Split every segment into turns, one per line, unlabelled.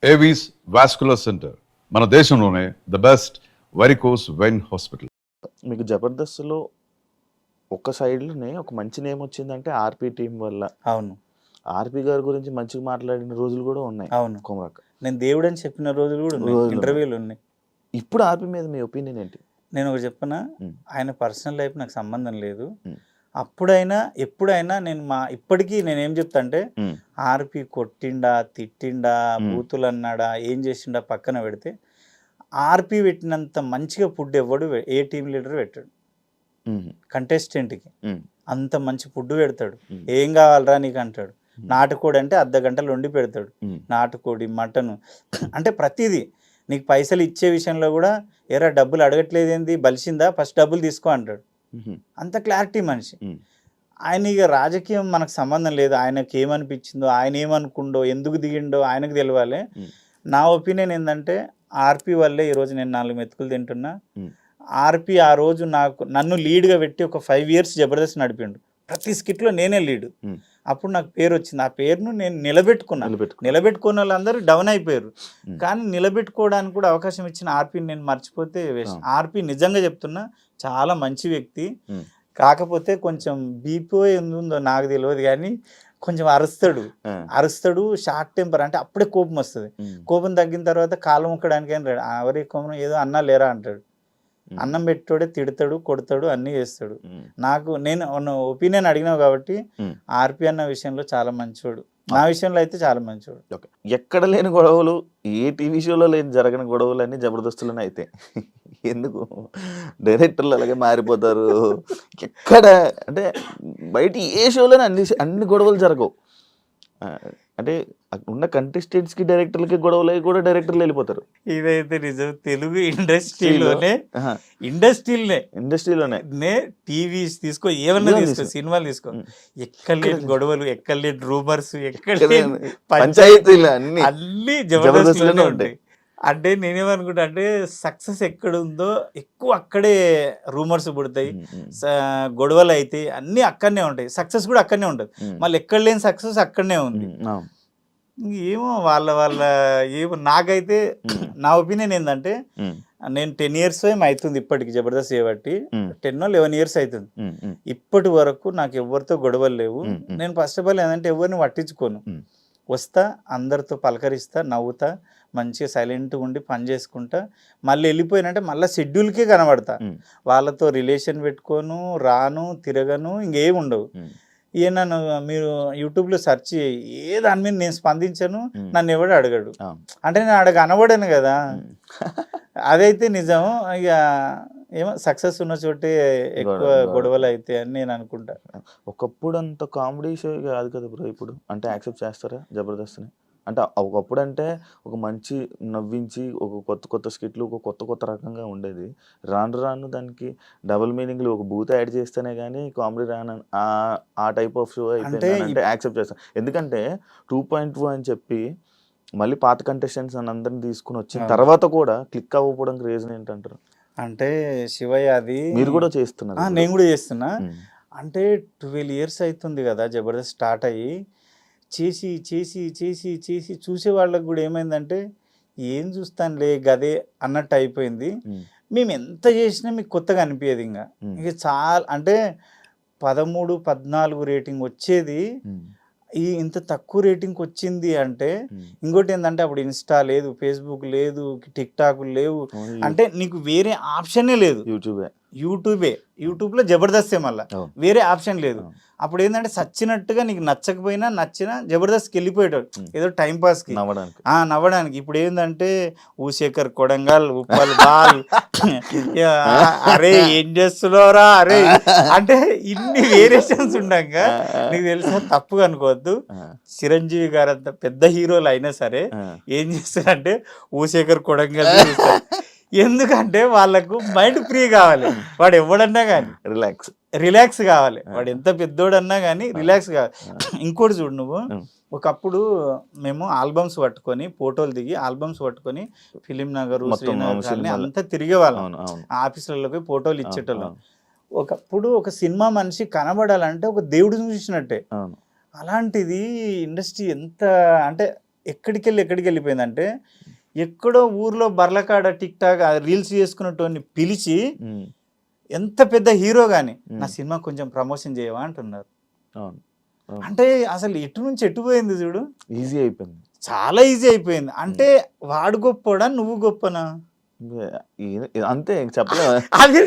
Avis vascular centre మన దేశంలోనే the best varicose vein hospital.
మీకు జబర్దస్త్లో ఒక సైడ్లోనే ఒక మంచి నేమ్ వచ్చిందంటే ఆర్పి టీం వల్ల.
అవును,
ఆర్పి గారి గురించి మంచిగా మాట్లాడిన రోజులు కూడా ఉన్నాయి.
అవును,
కుమార్
నేను దేవుడు అని చెప్పిన రోజులు కూడా ఉన్నాయి, ఇంటర్వ్యూలు ఉన్నాయి.
ఇప్పుడు ఆర్పి మీద మీ ఒపీనియన్ ఏంటి?
నేను ఒకటి చెప్పనా, ఆయన పర్సనల్ లైఫ్ నాకు సంబంధం లేదు. అప్పుడైనా ఎప్పుడైనా నేను ఇప్పటికీ నేనేం చెప్తా అంటే, ఆర్పి కొట్టిండా, తిట్టిండా, బూతులు అన్నాడా, ఏం చేసిండా పక్కన పెడితే, ఆర్పి పెట్టినంత మంచిగా ఫుడ్ ఎవ్వడు ఏ టీం లీడర్ పెట్టాడు. కంటెస్టెంట్కి అంత మంచి ఫుడ్ పెడతాడు. ఏం కావాలరా నీకు అంటాడు. నాటుకోడి అంటే అర్ధ గంటలు వండి పెడతాడు. నాటుకోడి, మటను, అంటే ప్రతిదీ. నీకు పైసలు ఇచ్చే విషయంలో కూడా, ఎరా డబ్బులు అడగట్లేదు ఏంది, బలిసిందా, ఫస్ట్ డబ్బులు తీసుకో అంటాడు. అంత క్లారిటీ మనిషి. ఆయన ఇక రాజకీయం మనకు సంబంధం లేదు. ఆయనకి ఏమనిపించిందో, ఆయన ఏమనుకుండో, ఎందుకు దిగిండో ఆయనకు తెలియాలి. నా ఒపీనియన్ ఏంటంటే, ఆర్పి వల్లే ఈరోజు నేను 4 మెతుకులు తింటున్నా. ఆర్పి ఆ రోజు నన్ను లీడ్గా పెట్టి ఒక 5 years జబర్దస్త్ నడిపిండు. ప్రతి స్కిట్లో నేనే లీడ్. అప్పుడు నాకు పేరు వచ్చింది. ఆ పేరును నేను నిలబెట్టుకున్న వాళ్ళందరూ డౌన్ అయిపోయారు. కానీ నిలబెట్టుకోవడానికి కూడా అవకాశం ఇచ్చిన ఆర్పిని నేను మర్చిపోతే వేస్ట్. ఆర్పి నిజంగా చెప్తున్నా చాలా మంచి వ్యక్తి. కాకపోతే కొంచెం బీపీ ఉందో నాకు తెలియదు, కానీ కొంచెం అరుస్తాడు, షార్ట్ టెంపర్. అంటే అప్పుడే కోపం వస్తుంది. కోపం తగ్గిన తర్వాత కాలం ముక్కడానికి ఎవరి కోపం ఏదో అన్నా లేరా అంటాడు. అన్నం పెట్టోడే తిడతాడు, కొడతాడు, అన్నీ చేస్తాడు. నేను ఒపీనియన్ అడిగినావు కాబట్టి, ఆర్పి అన్న విషయంలో చాలా మంచోడు. నా విషయంలో అయితే చాలా మంచోడు.
ఎక్కడ లేని గొడవలు, ఏ టీవీ షోలో లేని జరగని గొడవలు అన్నీ జబర్దస్తులోనే అయితే. ఎందుకు డైరెక్టర్లు అలాగే మారిపోతారు? ఎక్కడ అంటే బయట ఏ షోలోనే అన్ని గొడవలు జరగవు. అంటే ఉన్న కంటెస్టెంట్స్కి డైరెక్టర్లకి గొడవలు కూడా డైరెక్టర్లు వెళ్ళిపోతారు.
ఇదైతే నిజం. తెలుగు ఇండస్ట్రీలోనే టీవీస్ తీసుకో, ఏమన్నా తీసుకో, సినిమాలు తీసుకో, ఎక్కడలేని గొడవలు, ఎక్కడలేని రూమర్స్, ఎక్కడలేని పంచాయతీలు అన్ని జబర్దస్త్లోనే ఉంటాయి. అంటే నేనేమనుకుంటా అంటే, సక్సెస్ ఎక్కడుందో ఎక్కువ అక్కడే రూమర్స్ పుడతాయి, గొడవలు అయితే అన్నీ అక్కడనే ఉంటాయి. సక్సెస్ కూడా అక్కడనే ఉంటుంది. మళ్ళీ ఎక్కడ లేని సక్సెస్ అక్కడనే ఉంది. ఏమో ఏమో నాకైతే నా ఒపీనియన్ ఏంటంటే, నేను 10 years అవుతుంది ఇప్పటికి జబర్దస్త్ చేయబట్టి. 10 or 11 years అవుతుంది. ఇప్పటి వరకు నాకు ఎవరితో గొడవలు లేవు. నేను ఫస్ట్ ఆఫ్ ఆల్ ఏంటంటే ఎవరిని పట్టించుకోను. వస్తా, అందరితో పలకరిస్తా, నవ్వుతా, మంచిగా సైలెంట్గా ఉండి పని చేసుకుంటా. మళ్ళీ వెళ్ళిపోయినంటే మళ్ళీ షెడ్యూల్కే కనబడతా. వాళ్ళతో రిలేషన్ పెట్టుకోను, రాను, తిరగను, ఇంకేం ఉండవు. నన్ను మీరు యూట్యూబ్లో సెర్చ్ ఏ దాని మీద నేను స్పందించను, నన్ను ఎవడు అడగడు. అంటే నేను అనబడాను కదా. అదైతే నిజం. ఇక ఏమో సక్సెస్ ఉన్న చోటే ఎక్కువ గొడవలు అయితే అని నేను అనుకుంటా.
ఒకప్పుడు అంత కామెడీ షో కాదు కదా బ్రో ఇప్పుడు. అంటే యాక్సెప్ట్ చేస్తారా జబర్దస్త్ని? అంటే ఒకప్పుడు అంటే ఒక మంచి నవ్వించి, ఒక కొత్త స్కిట్లు, ఒక కొత్త రకంగా ఉండేది. రాను దానికి డబుల్ మీనింగ్లు, ఒక బూత్ యాడ్ చేస్తేనే కానీ కామెడీ రాను ఆ టైప్ ఆఫ్ షో అయిపోయింది అంటే యాక్సెప్ట్ చేస్తాను. ఎందుకంటే 2.2 అని చెప్పి మళ్ళీ పాత కంటెస్టెంట్స్ అని అందరిని తీసుకుని వచ్చిన తర్వాత కూడా క్లిక్ అవ్వకపోవడానికి రీజన్ ఏంటంటారు?
అంటే శివయ్య, అది మీరు కూడా చేస్తున్నారు, నేను కూడా చేస్తున్నా. అంటే 12 years అవుతుంది కదా జబర్దస్త్ స్టార్ట్ అయ్యి. చేసి చేసి చేసి చేసి చూసే వాళ్ళకి కూడా ఏమైందంటే, ఏం చూస్తానులే గదే అన్నట్టు అయిపోయింది. మేము ఎంత చేసినా మీకు కొత్తగా అనిపించేది. ఇక చాలా అంటే 13, 14 రేటింగ్ వచ్చేది, ఇంత తక్కువ రేటింగ్కి వచ్చింది అంటే. ఇంకోటి ఏంటంటే, అప్పుడు ఇన్స్టా లేదు, ఫేస్బుక్ లేదు, టిక్ టాక్ లేవు. అంటే నీకు వేరే ఆప్షనే లేదు. యూట్యూబ్లో జబర్దస్తే, మళ్ళీ వేరే ఆప్షన్ లేదు. అప్పుడు ఏంటంటే సచ్చినట్టుగా నీకు నచ్చకపోయినా నచ్చినా జబర్దస్త్కి వెళ్ళిపోయేటాడు, ఏదో టైంపాస్కి నవ్వడానికి. ఇప్పుడు ఏంటంటే ఊశేఖర్ కొడంగల్, ఉప్పల్ బాల్, అరే ఏం చేస్తున్నారా అరే, అంటే ఇన్ని వేరియేషన్స్ ఉండగా నీకు తెలిసిన తప్పుగా అనుకోవద్దు. చిరంజీవి గారు అంత పెద్ద హీరోలు అయినా సరే ఏం చేస్తారంటే ఊశేఖర్ కొడంగల్ చూస్తారు. ఎందుకంటే వాళ్ళకు మైండ్ ఫ్రీ కావాలి. వాడు ఎవడన్నా కానీ రిలాక్స్ కావాలి. వాడు ఎంత పెద్దోడన్నా కానీ రిలాక్స్ కావాలి. ఇంకోటి చూడు, నువ్వు ఒకప్పుడు మేము ఆల్బమ్స్ పట్టుకొని, ఫోటోలు దిగి ఆల్బమ్స్ పట్టుకొని ఫిలిం నగర్, శ్రీనగర్ అంతా తిరిగేవాళ్ళం. ఆఫీసులలోకి ఫోటోలు ఇచ్చేటోళ్ళం. ఒకప్పుడు ఒక సినిమా మనిషి కనబడాలంటే ఒక దేవుడు చూసినట్టే. అలాంటిది ఇండస్ట్రీ ఎంత అంటే ఎక్కడికి వెళ్ళిపోయిందంటే ఎక్కడో ఊర్లో బర్లకాడ టిక్ టాక్ రీల్స్ చేసుకున్నటువంటి పిలిచి ఎంత పెద్ద హీరో గాని నా సినిమా కొంచెం ప్రమోషన్ చేయవా అంటున్నారు.
అవును.
అంటే అసలు ఎటు నుంచి ఎటు పోయింది చూడు,
ఈజీ అయిపోయింది.
చాలా ఈజీ అయిపోయింది. అంటే వాడు గొప్పడా నువ్వు గొప్పనా,
అంతే చెప్పలేదు.
అది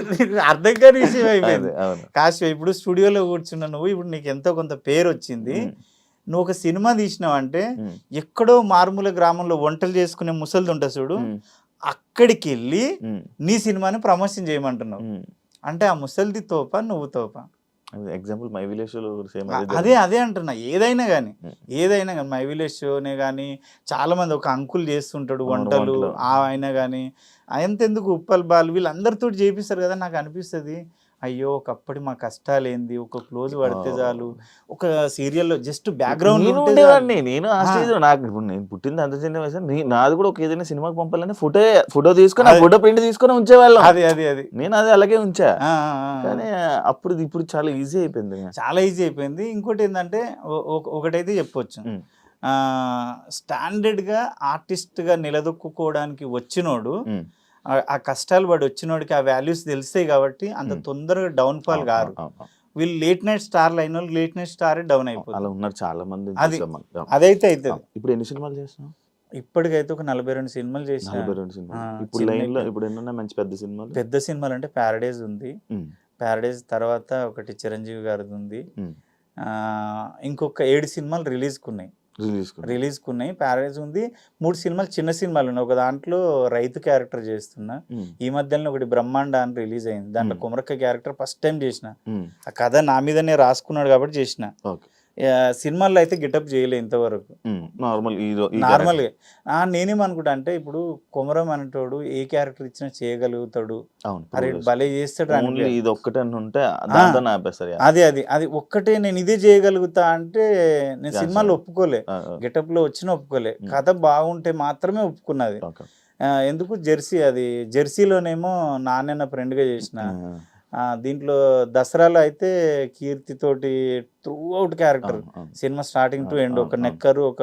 అర్థం కాని విషయం అయిపోయింది.
అవును.
కాశీ ఇప్పుడు స్టూడియోలో కూర్చున్న నువ్వు ఇప్పుడు నీకు ఎంతో కొంత పేరు వచ్చింది, నువ్వు ఒక సినిమా తీసినావంటే ఎక్కడో మారుమూల గ్రామంలో వంటలు చేసుకునే ముసలిది ఉంటుంది చూడు, అక్కడికి వెళ్ళి నీ సినిమాని ప్రమోషన్ చేయమంటున్నావు. అంటే ఆ ముసలిది తోప నువ్వు తోప.
ఎగ్జాంపుల్ మై విలేజ్ షోలో సేమ్
అదే అంటున్నా. ఏదైనా కానీ మై విలేజ్ షోనే కానీ చాలా మంది ఒక అంకుల్ చేస్తుంటాడు వంటలు, ఆయన కానీ ఎంతెందుకు ఉప్పల్ బాల్ వీళ్ళందరితో చేపిస్తారు కదా. నాకు అనిపిస్తుంది అయ్యో ఒకప్పటి మా కష్టాలు ఏంది, ఒక క్లోజ్ పడితే చాలు, ఒక సీరియల్లో జస్ట్ బ్యాక్గ్రౌండ్
ఉండేవాడిని. నేను ఆ స్టేజ్ నాకు ఇప్పుడు నేను పుట్టింది అంత చిన్న వయసు, నాది కూడా ఒక ఏదైనా సినిమాకి పంపాలని ఫోటో తీసుకొని ఫోటో ప్రింట్ తీసుకొని ఉంచేవాళ్ళం.
అది
నేను అది అలాగే ఉంచా. కానీ ఇప్పుడు చాలా ఈజీ అయిపోయింది,
చాలా ఈజీ అయిపోయింది. ఇంకోటి ఏంటంటే ఒకటైతే చెప్పొచ్చు, స్టాండర్డ్గా ఆర్టిస్ట్గా నిలదొక్కుకోవడానికి వచ్చినోడు ఆ కష్టాలు పడి వచ్చినోడికి ఆ వాల్యూస్ తెలుస్తాయి కాబట్టి అంత తొందరగా డౌన్ ఫాల్ కారు. వీళ్ళు లేట్ నైట్ స్టార్లు అయిన వాళ్ళు లేట్ నైట్ స్టార్ డౌన్ అయిపోతుంది.
అలా ఉన్నారు చాలా మంది.
అదైతే అవుతుంది.
ఇప్పుడు ఎన్ని సినిమాలు చేస్తున్నావు?
ఇప్పటికైతే ఒక 42 సినిమాలు చేసిన.
42 సినిమాలు. ఇప్పుడు లైన్ లో ఇప్పుడు ఎన్ని మంచి పెద్ద సినిమాలు?
పెద్ద సినిమాలు అంటే ప్యారడైజ్ ఉంది, ప్యారడైజ్ తర్వాత ఒకటి చిరంజీవి గారిది ఉంది, ఇంకొక 7 సినిమాలు రిలీజ్కున్నాయి. ప్యారడైజ్ ఉంది, 3 సినిమాలు చిన్న సినిమాలు ఉన్నాయి. ఒక దాంట్లో రైతు క్యారెక్టర్ చేస్తున్నా. ఈ మధ్యలో ఒకటి బ్రహ్మాండ అని రిలీజ్ అయింది, దాంట్లో కుమరక్క క్యారెక్టర్ ఫస్ట్ టైం చేసిన. ఆ కథ నా మీదనే రాసుకున్నాడు కాబట్టి చేసిన. సినిమాల్లో అయితే గెటప్ చేయలే ఇంతవరకు, నార్మల్గా. నేనేమనుకుంటా అంటే ఇప్పుడు కొమరం అనేటోడు ఏ క్యారెక్టర్ ఇచ్చినా చేయగలుగుతాడు, అరే భలే చేస్తాడు. అది ఒక్కటే నేను ఇదే చేయగలుగుతా అంటే నేను సినిమాలో ఒప్పుకోలే, గెటప్ లో వచ్చినా ఒప్పుకోలే. కథ బాగుంటే మాత్రమే ఒప్పుకున్నది. ఎందుకు జెర్సీలోనేమో నాన్న ఫ్రెండ్ గా చేసిన, దీంట్లో దసరాలో అయితే కీర్తి తోటి through out character, cinema starting to end. ఒక నెక్కరు ఒక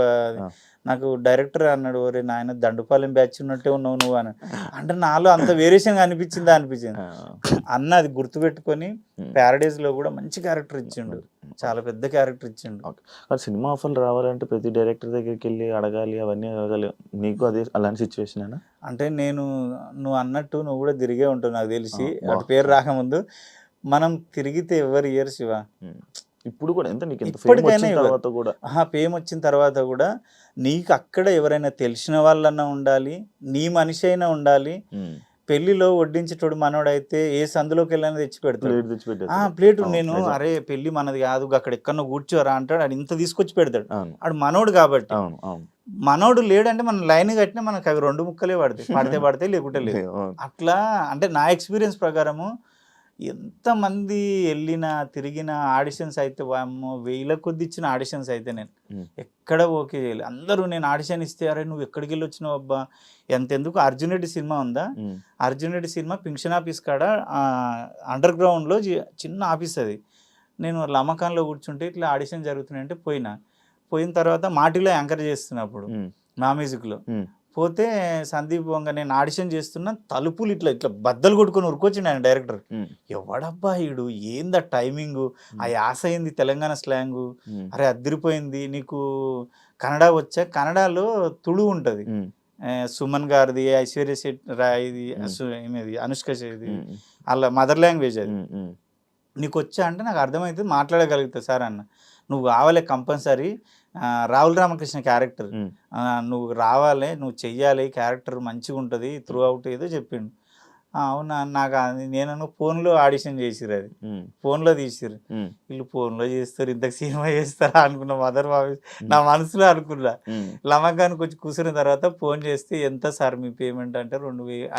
నాకు డైరెక్టర్ అన్నాడు, ఒరే నాయన దండుపాలెం బ్యాచ్ ఉన్నట్టే ఉన్నావు నువ్వు అని. అంటే నాలో అంత వేరియేషన్ అనిపించింది అన్న. అది గుర్తుపెట్టుకొని ప్యారడైజ్ లో కూడా మంచి క్యారెక్టర్ ఇచ్చిండు, చాలా పెద్ద క్యారెక్టర్ ఇచ్చిండు.
సినిమా ఆఫర్లు రావాలంటే ప్రతి డైరెక్టర్ దగ్గరికి వెళ్ళి అడగాలి, అవన్నీ అడగాలి. నీకు అదే అలాంటి సిచ్యువేషన్?
అంటే నువ్వు అన్నట్టు నువ్వు కూడా తిరిగే ఉంటావు నాకు తెలిసి, అటు పేరు రాకముందు. మనం తిరిగితే ఎవరు ఇయర్ శివ,
ఇప్పుడు కూడా
ఫేమ్ వచ్చిన తర్వాత కూడా నీకు అక్కడ ఎవరైనా తెలిసిన వాళ్ళన్నా ఉండాలి, నీ మనిషి అయినా ఉండాలి. పెళ్లిలో వడ్డించేటోడు మనోడైతే ఏ సందులోకి వెళ్ళని తెచ్చి పెడతాడు ప్లేట్. నేను అరే పెళ్లి మనది కాదు అక్కడ ఎక్కడో కూర్చోరా అంటాడు, అది ఇంత తీసుకొచ్చి పెడతాడు. ఆడు మనోడు కాబట్టి. మనోడు లేడంటే మనం లైన్ కట్టినా మనకు అవి 2 ముక్కలే పడితే లేకుంటే లేదు. అట్లా అంటే నా ఎక్స్పీరియన్స్ ప్రకారము ఎంతమంది వెళ్ళినా తిరిగిన ఆడిషన్స్ అయితే 1000 కొద్ది ఇచ్చిన ఆడిషన్స్ అయితే నేను ఎక్కడ ఓకే చేయలేదు. అందరూ నేను ఆడిషన్ ఇస్తే అరే నువ్వు ఎక్కడికి వెళ్ళి వచ్చినావు అబ్బా ఎంతెందుకు. అర్జున్ రెడ్డి సినిమా ఉందా, అర్జున్ రెడ్డి సినిమా పింక్షన్ ఆఫీస్ కాడ అండర్ గ్రౌండ్లో చిన్న ఆఫీస్ అది. నేను లమకాన్లో కూర్చుంటే ఇట్లా ఆడిషన్ జరుగుతున్నాయంటే పోయిన తర్వాత మాటిలో యాంకర్ చేస్తున్నప్పుడు మా మ్యూజిక్లో పోతే సందీప్ వంగ నేను ఆడిషన్ చేస్తున్నా, తలుపులు ఇట్లా బద్దలు కొట్టుకొని ఉరుకొచ్చిండు ఆయన డైరెక్టర్. ఎవడబ్బా ఈడు, ఏందా టైమింగ్, ఆ యాస అయింది తెలంగాణ స్లాంగు, అరే అదిరిపోయింది. నీకు కన్నడ వచ్చా? కన్నడలో తుళు ఉంటుంది, సుమన్ గారిది, ఐశ్వర్య రాయ్ది, అనుష్క చేది, అలా మదర్ లాంగ్వేజ్ అది. నీకు వచ్చా అంటే నాకు అర్థమవుతుంది, మాట్లాడగలుగుతా సార్ అన్న. నువ్వు కావాలి కంపల్సరీ, రాహుల్ రామకృష్ణ క్యారెక్టర్ నువ్వు రావాలి, నువ్వు చెయ్యాలి, క్యారెక్టర్ మంచిగా ఉంటుంది త్రూ అవుట్ ఏదో చెప్పిండు. అవునా నాకు నేను ఫోన్లో ఆడిషన్ చేసిరు, అది ఫోన్లో తీసిరు. వీళ్ళు ఫోన్లో చేస్తారు ఇంతకు సినిమా చేస్తారా అనుకున్నా, మదర్ బాబు నా మనసులో అనుకున్నా. లమకానికి వచ్చి కూర్చున్న తర్వాత ఫోన్ చేస్తే ఎంత సార్ మీ పేమెంట్ అంటే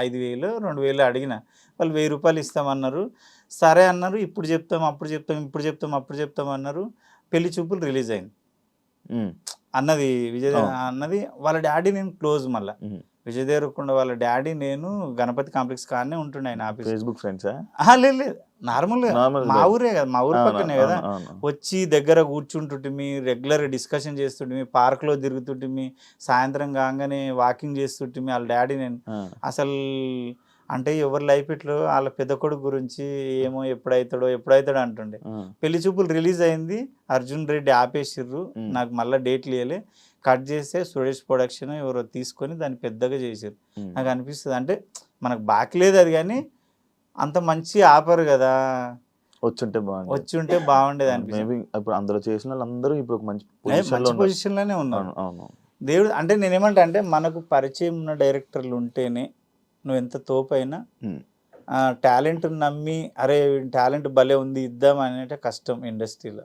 5,000 అడిగిన. వాళ్ళు 1000 రూపాయలు ఇస్తామన్నారు. సరే అన్నారు, ఇప్పుడు చెప్తాం అప్పుడు చెప్తాం అన్నారు. పెళ్లి చూపులు రిలీజ్ అయింది అన్నది విజయ్ అన్నది. వాళ్ళ డాడీ నేను క్లోజ్, మళ్ళీ విజయ్ దేవరకొండ వాళ్ళ డాడీ నేను గణపతి కాంప్లెక్స్ కాడనే ఉంటుండే ఆయన ఆఫీస్.
ఫేస్బుక్ ఫ్రెండ్సా?
లేదు నార్మల్
Normal
మా
గా.
ఊరే కదా, మా ఊరు పక్కనే కదా.
అవును.
వచ్చి దగ్గర కూర్చుంటుంటిమి, రెగ్యులర్ డిస్కషన్ చేస్తుంటిమి, పార్క్లో తిరుగుతుంటిమి, సాయంత్రం కాగానే వాకింగ్ చేస్తుంటిమి. వాళ్ళ డాడీ నేను అసలు అంటే ఎవరి లైఫ్ ఇట్లో వాళ్ళ పెద్ద కొడుకు గురించి ఏమో ఎప్పుడైతాడో అంటుండే. పెళ్లి చూపులు రిలీజ్ అయింది, అర్జున్ రెడ్డి ఆపేసిర్రు, నాకు మళ్ళీ డేట్లు ఇవ్వలే, కట్ చేస్తే సురేష్ ప్రొడక్షన్ ఎవరో తీసుకొని దాన్ని పెద్దగా చేసారు. నాకు అనిపిస్తుంది అంటే మనకు బాకీ లేదు అది, కానీ అంత మంచి ఆపరు కదా, వచ్చి ఉంటే బాగుండేది అనిపిస్తుంది.
మేబీ ఇప్పుడు అందులో చేసిన వాళ్ళందరూ ఇప్పుడు ఒక మంచి
మంచి పొజిషన్లోనే ఉన్నారు.
అవును.
దేవుడు అంటే నేనేమంటా అంటే మనకు పరిచయం ఉన్న డైరెక్టర్లు ఉంటేనే నువ్వు ఎంత తోపైనా టాలెంట్ నమ్మి అరే టాలెంట్ భలే ఉంది ఇద్దాం అనేటే కష్టం ఇండస్ట్రీలో.